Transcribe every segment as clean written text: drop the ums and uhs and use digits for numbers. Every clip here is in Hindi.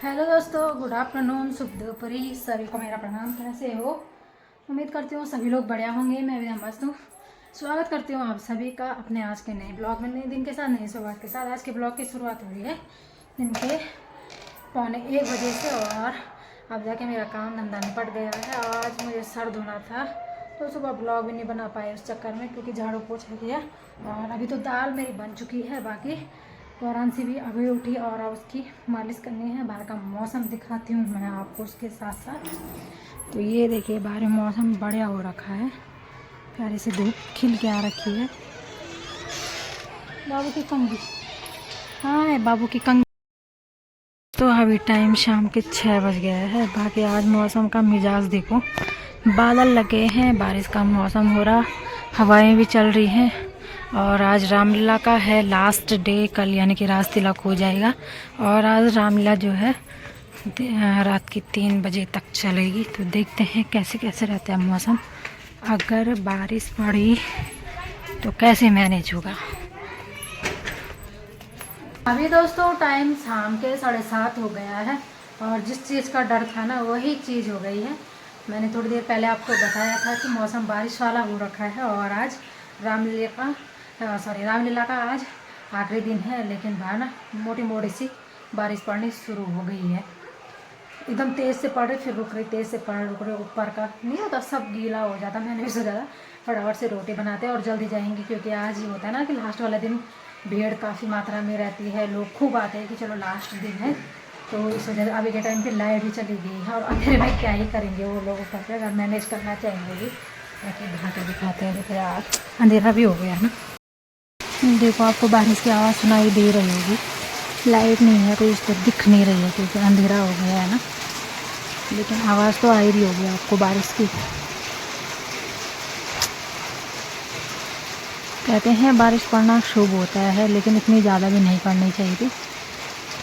हेलो दोस्तों, गुड आफ्टरनून, शुभ दोपहरी। सभी को मेरा प्रणाम। कैसे हो? उम्मीद करती हूँ सभी लोग बढ़िया होंगे। मैं भी मस्त हूँ। स्वागत करती हूँ आप सभी का अपने आज के नए ब्लॉग में, नए दिन के साथ, नई शुरुआत के साथ। आज के ब्लॉग की शुरुआत हो रही है दिन के 12:45 से, और अब जाके मेरा काम धंधा निपट गया है। आज मुझे सर धोना था तो सुबह ब्लॉग भी नहीं बना पाए उस चक्कर में, क्योंकि झाड़ू पोछा किया। और अभी तो दाल मेरी बन चुकी है, बाकी वाराणसी भी अभी उठी और अब उसकी मालिश करनी है। बाहर का मौसम दिखाती हूँ मैं आपको उसके साथ साथ। तो ये देखिए, बाहर मौसम बढ़िया हो रखा है, प्यारी से धूप खिल के आ रखी है। बाबू की कंगी, हाँ बाबू की कंगी। तो अभी टाइम शाम के 6 बज गया है। बाकी आज मौसम का मिजाज देखो, बादल लगे हैं, बारिश का मौसम हो रहा, हवाएं भी चल रही हैं। और आज रामलीला का है लास्ट डे, कल यानी कि राज तिलक हो जाएगा। और आज रामलीला जो है रात की 3 बजे तक चलेगी। तो देखते हैं कैसे कैसे रहता है मौसम। अगर बारिश पड़ी तो कैसे मैनेज होगा। अभी दोस्तों टाइम शाम के 7:30 हो गया है, और जिस चीज़ का डर था ना वही चीज़ हो गई है। मैंने थोड़ी देर पहले आपको बताया था कि मौसम बारिश वाला हो रखा है, और आज रामलीला का आज आखिरी दिन है। लेकिन बाहर ना मोटी मोटी सी बारिश पड़नी शुरू हो गई है। एकदम तेज़ से पड़ रही, फिर रुक रही, तेज़ से पड़ रही, रुक रही। ऊपर का नहीं होता, सब गीला हो जाता। मैंने भी सोचा था फटाफट से रोटी बनाते और जल्दी जाएंगे, क्योंकि आज ही होता है ना कि लास्ट वाला दिन भीड़ काफ़ी मात्रा में रहती है, लोग खूब आते हैं कि चलो लास्ट दिन है। तो इस वजह से अभी के टाइम पे लाइट भी चली गई है, और अंधेरे में क्या ही करेंगे वो लोग ऊपर से, अगर मैनेज करना चाहेंगे भी। बाकी भागे दिखाते हैं। देखो यार, अंधेरा भी हो गया है ना। देखो आपको बारिश की आवाज़ सुनाई दे रही होगी। लाइट नहीं है तो इसको दिख नहीं रही है, क्योंकि अंधेरा हो गया है ना। लेकिन आवाज़ तो आ ही रही होगी आपको बारिश की। कहते हैं बारिश पड़ना शुभ होता है, लेकिन इतनी ज़्यादा भी नहीं पड़नी चाहिए थी।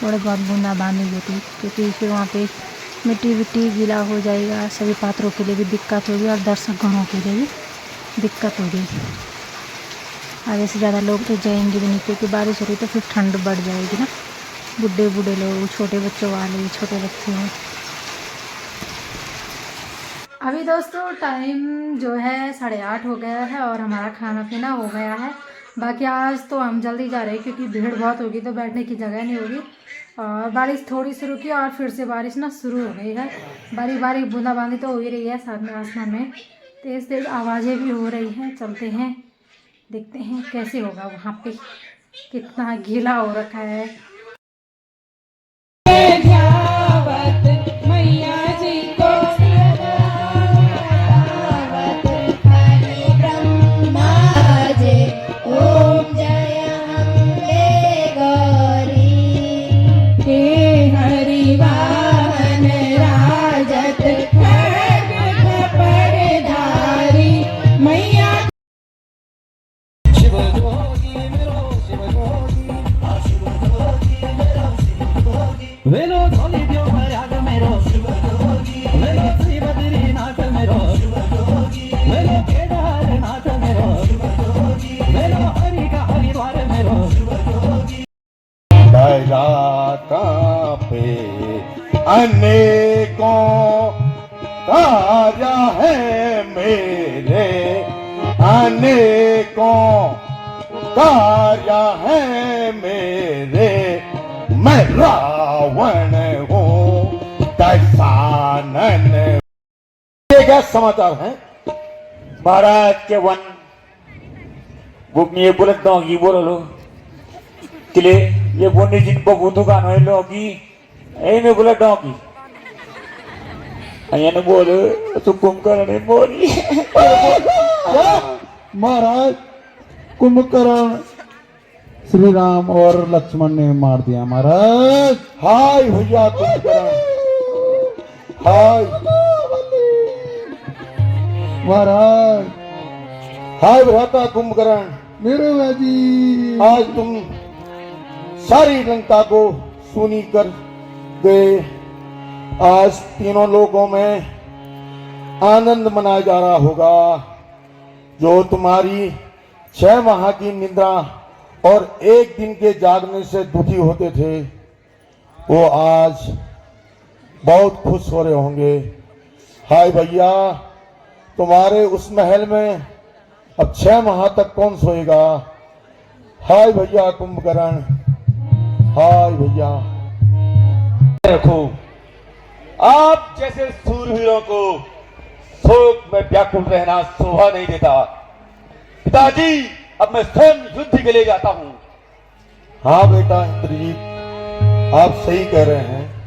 थोड़े बहुत बूंदाबांदी होती, क्योंकि फिर वहाँ पे मिट्टी विट्टी गीला हो जाएगा। सभी पात्रों के लिए भी दिक्कत होगी, और दर्शकों के लिए भी दिक्कत होगी। आगे से ज़्यादा लोग तो जाएंगे भी नहीं, क्योंकि बारिश हो रही तो फिर ठंड बढ़ जाएगी ना। बूढ़े बूढ़े लोग, छोटे बच्चों वाले, छोटे बच्चे हैं। अभी दोस्तों टाइम जो है 8:30 हो गया है, और हमारा खाना पीना हो गया है। बाकी आज तो हम जल्दी जा रहे हैं, क्योंकि भीड़ बहुत होगी तो बैठने की जगह नहीं होगी। और बारिश थोड़ी शुरू की, और फिर से बारिश ना शुरू हो गई है। बारी बारी बूंदाबांदी तो हो ही रही है, साथ में आसमान में तेज़ तेज़ आवाज़ें भी हो रही हैं। चलते हैं, देखते हैं कैसे होगा वहाँ पे, कितना गीला हो रखा है। पे अनेकों कार्य है मेरे, अनेकों कार्य है मेरे। मैं रावण हूँ दशानन। ये क्या समाचार है महाराज के वन ये बोलत डोंगी बोलो लो किले ये बोनी जिन बबू दुकान है लोगी ए में बोला डोंगी अयन बोल तो कुंभकर्ण बोली महाराज कुंभकर्ण श्री राम और लक्ष्मण ने मार दिया महाराज। हाय भैया कुंभकर्ण, हाय महाराज, हाय भ्राता कुंभकर्ण। मेरे जी आज तुम सारी जनता को सुनी कर गए। आज तीनों लोगों में आनंद मनाया जा रहा होगा। जो तुम्हारी 6 माह की निद्रा और 1 दिन के जागने से दुखी होते थे, वो आज बहुत खुश हो रहे होंगे। हाय भैया, तुम्हारे उस महल में अब 6 माह तक कौन सोएगा। हाय भैया कुंभकर्ण, हाय भैया। रखो, आप जैसे सूरवीरों को शोक में व्याकुल रहना शोभा नहीं देता। पिताजी, अब मैं स्वयं युद्ध के लिए जाता हूँ। हाँ बेटा इंद्रजीत, आप सही कह रहे हैं।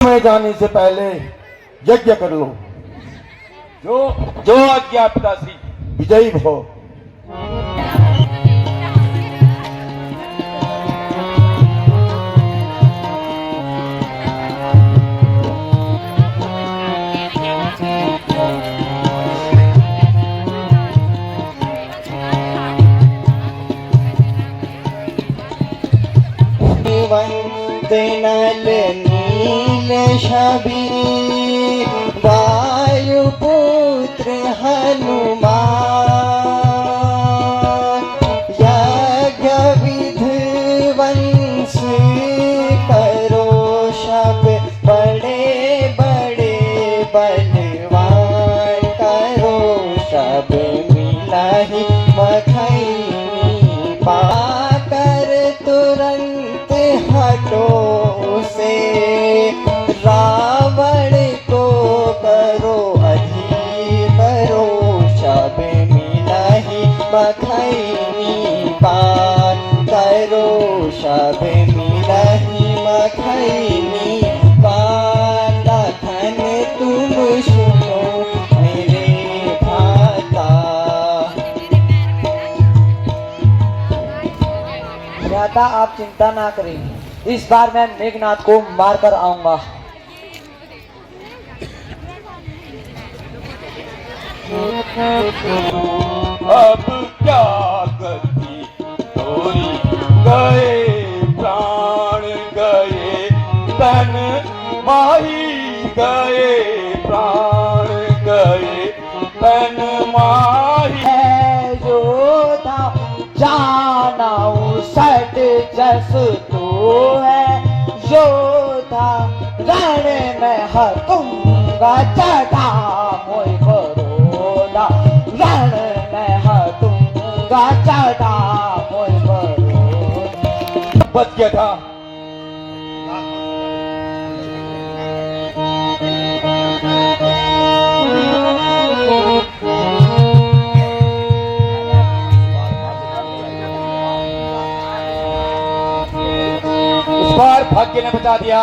मैं जाने से पहले यज्ञ कर लो। जो आज्ञा पिताश्री। विजयी भव। नल नील छवि वायुपुत्र हनुमान यज्ञ विध्वंस करो शब बड़े बड़े बलवान करो शब मिलाहि मखनी पाकर तुरंत हटो से रावण को करो अधिकरो शब मिलाहि मखनी पार करो शब मिलाहि मखनी पार लखन तुम सुनो मेरे भाता। भ्राता आप चिंता ना करें, इस बार मैं मेघनाथ को मार कर आऊंगा। अब क्या गति तोरी, गए प्राण गए तन माही, गए प्राण गए तन माही। है योधा जानाऊ सट जस तो है योधा रण में हतूंगा चढ़ा मोय बरोदा रण में हतूंगा चढ़ा मोय बरोदा। बच गया था। इस बार भाग्य ने बचा दिया।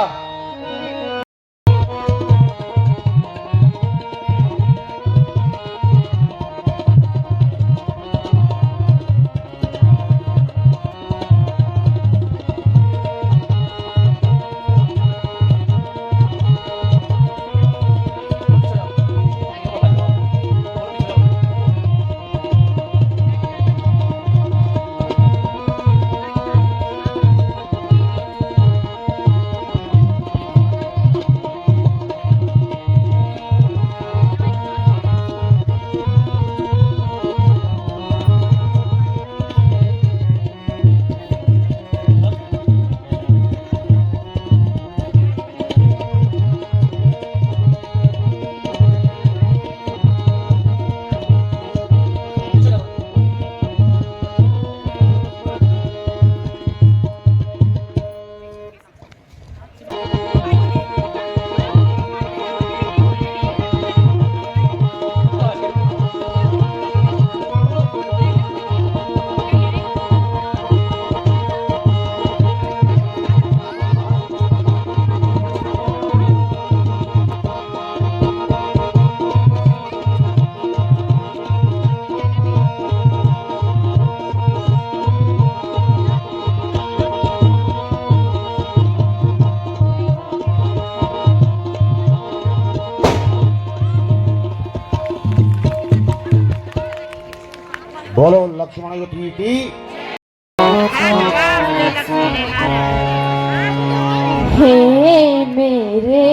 बोलो लक्ष्मण युति की। हे मेरे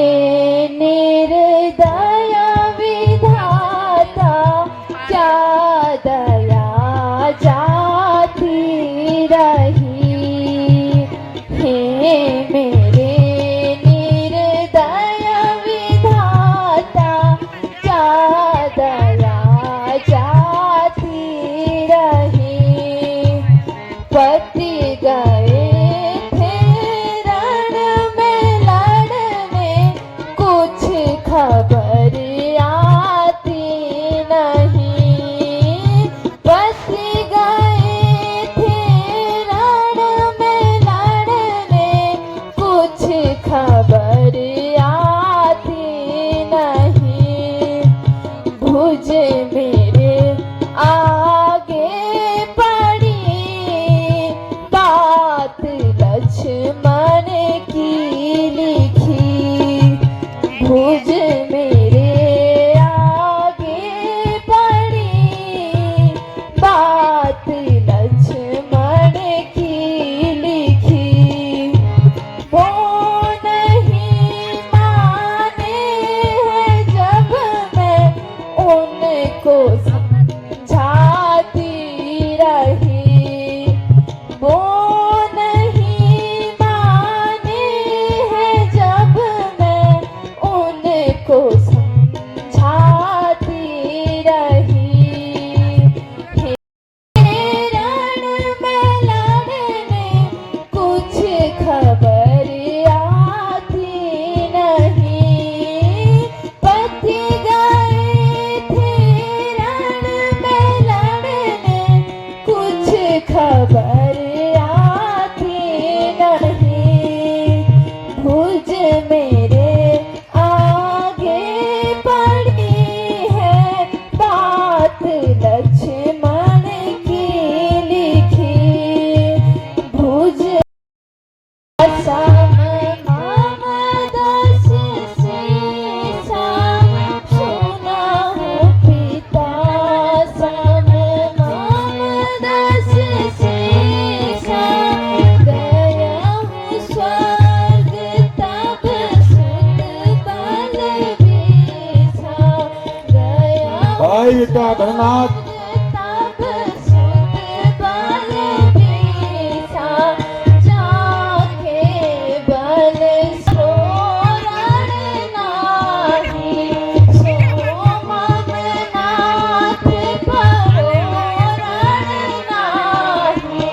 निर्दया विधाता क्या दया जाती रही। हे मेरे निर्दया भुज मेरे आगे पड़ी बात लक्ष्मण की लिखी, वो नहीं माने हैं जब मैं उनको समझाती रही, वो नहीं माने हैं जब मैं उनको समझाती रही। रण में लड़ने कुछ खबर आती नहीं, पति गए थे रण में लड़ने कुछ खबर आती नहीं, भुज मेरे आगे पड़ी है बात लक्ष्मण की लिखी, भुज सम मम दस सीसा सुना हूँ पिता, सम मम दस सीसा गया हूँ स्वर्ग तब सुत बल बीसा, गया भाई बेटा धननाथ तब सुत बल बीसा, जाके बल सोरण नाही, सो मम नाथ परोरण नाही,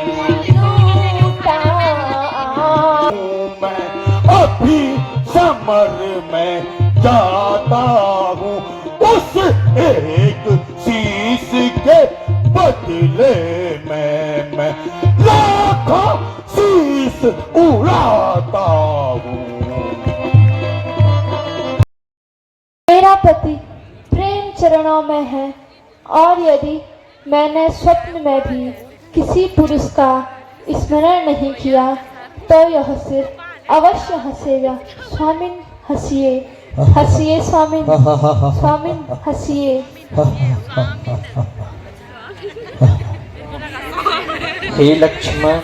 लूटा मैं अभी समर में जाता हूँ, उस एक शीश के बदले में मैं लाखों शीश उड़ाता हूँ। मेरा पति प्रेम चरणों में है, और यदि मैंने स्वप्न में भी किसी पुरुष का स्मरण नहीं किया तो यह सिर अवश्य हंसेगा। स्वामिन हंसिए, हंसिए स्वामिन, स्वामिन हंसिए। हे लक्ष्मण,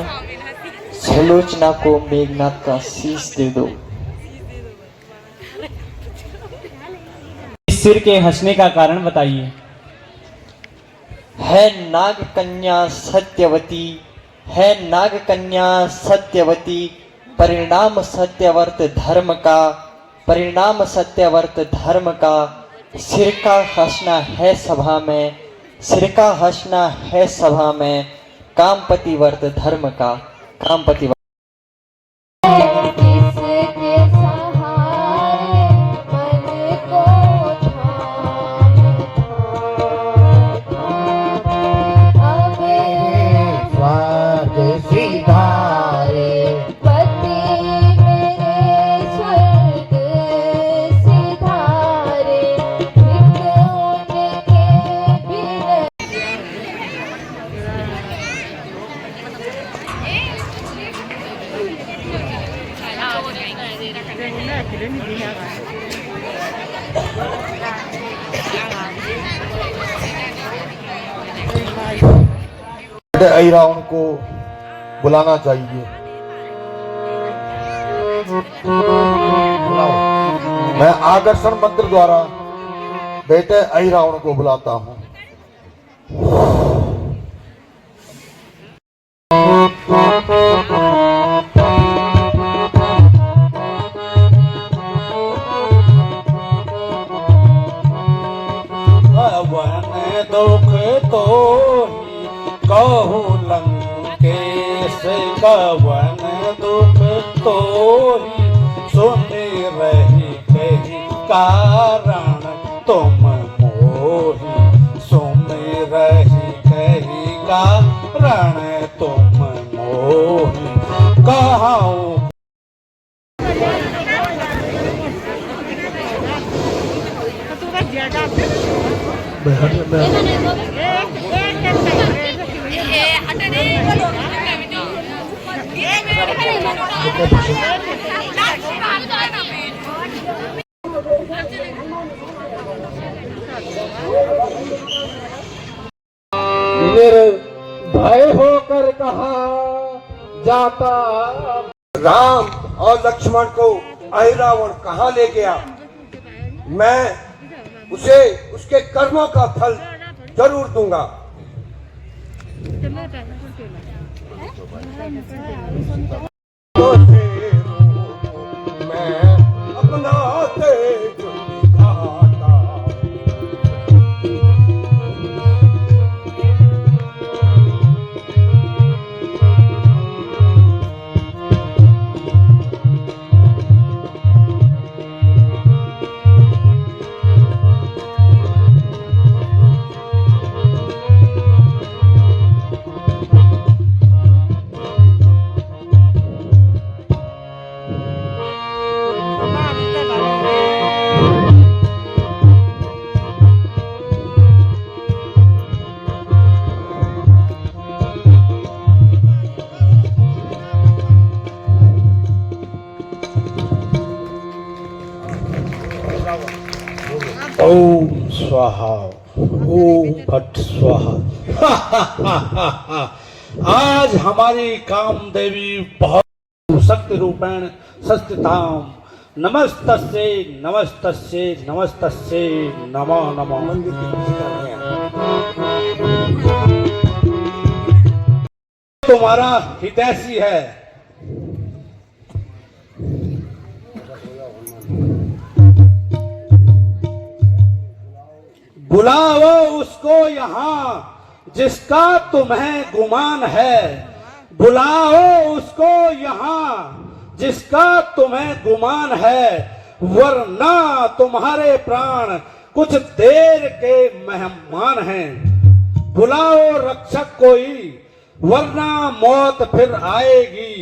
सुलोचना को मेघनाथ का शीश दे दो। इस सिर के हंसने का कारण बताइए। है नाग कन्या सत्यवती, है नाग कन्या सत्यवती, परिणाम सत्यवर्त धर्म का, परिणाम सत्यवर्त धर्म का, सिर का हंसना है सभा में, सिर का हंसना है सभा में, कामपति वर्त धर्म का, कामपति वर्त। किसके सहारे मन को थाम अब स्वर्ग सिधारे पति मेरे स्वर्ग सिधारे, एक उनके बिन ऐरा उनको बुलाना चाहिए। बुलाओ। मैं आकर्षण मंत्र द्वारा बेटे ऐरावण को बुलाता हूँ। वन दुख तो ही कहू लंकेश, कवन दुख तो ही सुन रही कही कारण तुम मोही, सुन रही कही कारण तुम मोही, कहाऊं जाता। राम और लक्ष्मण को अहिरावण कहाँ ले गया? मैं उसे उसके कर्मों का फल जरूर दूंगा। तो मैं अपना तेज दिखाता। ओम स्वाहा, ओम फट स्वाहा। आज हमारी कामदेवी बहुत शक्ति रूपेण सस्तिताम। नमस्तस्ये नमस्तस्ये नमस्तस्ये नमो नमो। तुम्हारा हितैषी है। बुलाओ उसको यहाँ जिसका तुम्हें गुमान है। बुलाओ उसको यहाँ जिसका तुम्हें गुमान है, वरना तुम्हारे प्राण कुछ देर के मेहमान हैं। बुलाओ रक्षक कोई, वरना मौत फिर आएगी।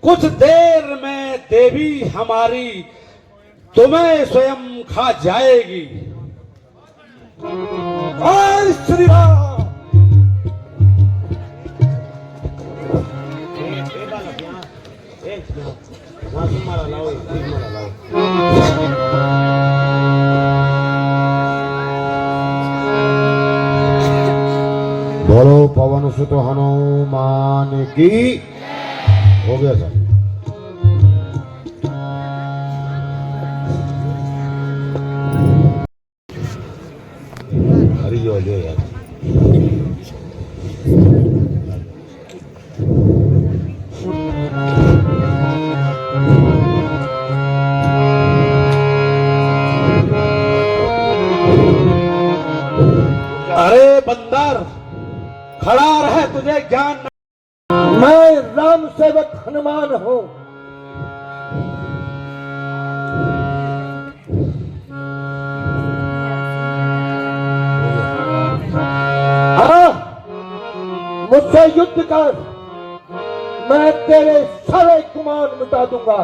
कुछ देर में देवी हमारी तुम्हें स्वयं खा जाएगी। जय श्री राम। बोलो पवन सुत हनुमान की। हो गया सर। हरी हो गया यार। अरे बंदर, खड़ा रहे, तुझे ज्ञान नहीं। मैं राम सेवक हनुमान हूँ। मुझसे युद्ध कर, मैं तेरे सारे गुमान मिटा दूंगा।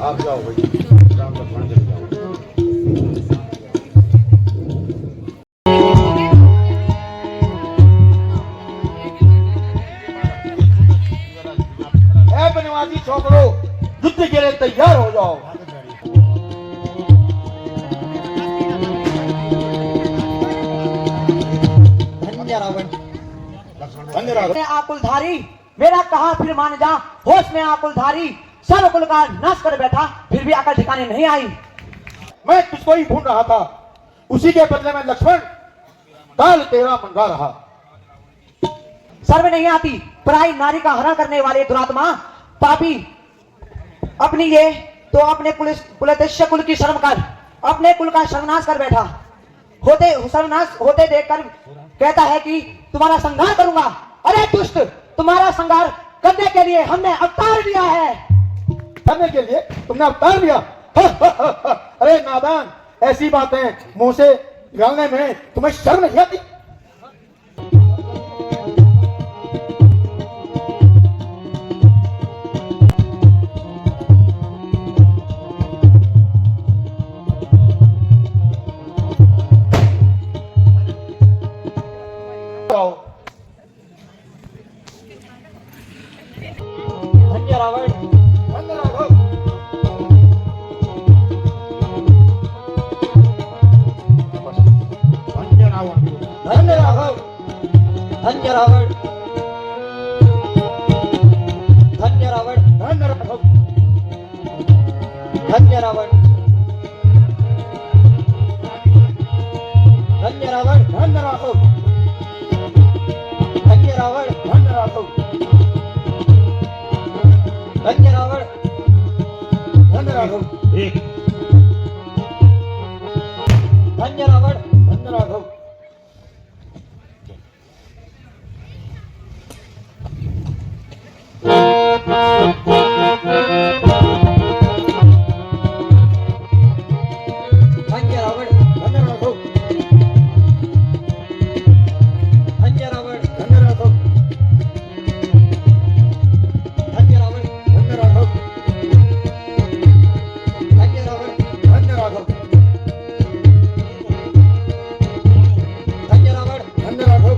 आप जाओ भाई, राम लक्ष्मण चले जाओ। बनवासी छोकरो, युद्ध के लिए तैयार हो जाओ। धन्य रावण। आकुलधारी, मेरा कहा फिर मान जा। होश में आकुलधारी, सर्व कुल का नाश कर बैठा, फिर भी अकल ठिकाने नहीं आई। मैं तुझको ही ढूंढ रहा था, उसी के बदले में लक्ष्मण काल तेरा मंगा रहा। सर्व नहीं आती, पराई नारी का हरण करने वाले दुरात्मा पापी, अपनी ये तो अपने कुलतेश्य कुल की शर्म कर, अपने कुल का सर्वनाश कर बैठा। सर्वनाश होते देखकर कहता है कि तुम्हारा संहार करूंगा। अरे दुष्ट, तुम्हारा संहार करने के लिए हमने अवतार लिया है। करने के लिए तुमने अवतार लिया? अरे नादान, ऐसी बातें मुंह से निकालने में तुम्हें शर्म नहीं आती? रावण धन्य राघव धन्य रावण धन्य राघव धन्य रावण धन्य रावण धन्य राघव धन्य रावण धन्य रावण धन्य राघव धन्य रावण धन्य राघव धन्य रावण धन्य राघव धन्य रावण धन्य राघव धन्य रावण धन्य राघव धन्य रावण धन्य राघव धन्य रावण धन्य राघव धन्य रावण धन्य राघव धन्य रावण धन्य राघव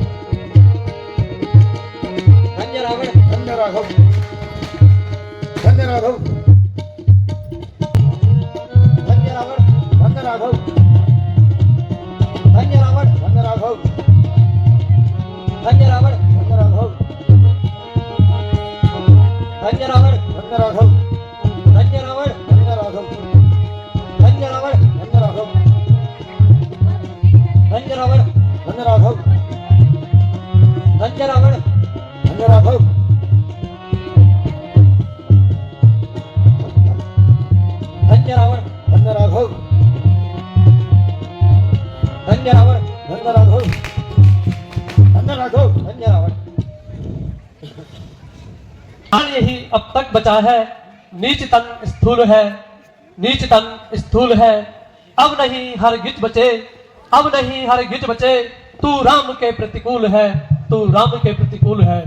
धन्य रावण धन्य राघव धन्य राघव धन्य रावण धन्य राघव धन्य रावण धन्य राघव धन्य रावण धन्य राघव धन्य रावण धन्य राघव धन्य रावण धन्य राघव धन्य रावण धन्य राघव धन्य रावण धन्य राघव धन्य रावण धन्य राघव धन्य रावण धन्य राघव धन्य रावण धन्य राघव धन्य राघव धन्य रावण यही अब तक बचा है। नीच तन स्थूल है, नीच तन स्थूल है। अब नहीं हरगिज बचे, अब नहीं हरगिज बचे। तू राम के प्रतिकूल है, तू राम के प्रतिकूल है।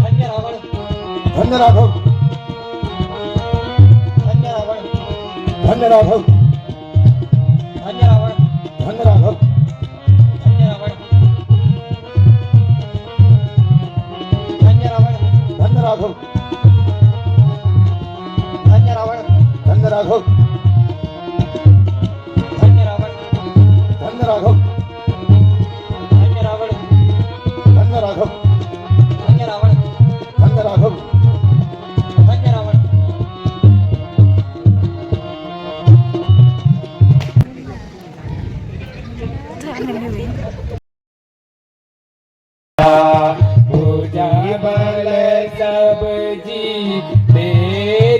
धन्य रावण धन्य राघव धन्य रावण धन्य राघव धन्य रावण धन्य राघव धन्य रावण धन्य रावण धन्य राघव धन्य रावण धन्य राघव धन्य रावण धन्य राघव धन्य रावण धन्य राघव धन्य रावण धन्य राघव धन्य रावण बल सब जी दे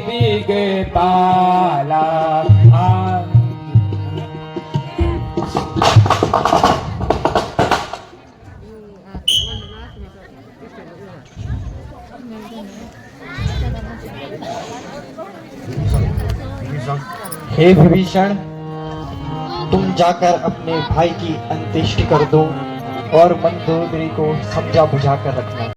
दिग पाला। हे विभीषण, तुम जाकर अपने भाई की अंत्येष्टि कर दो और मंदोदरी को समझा बुझा कर रखना।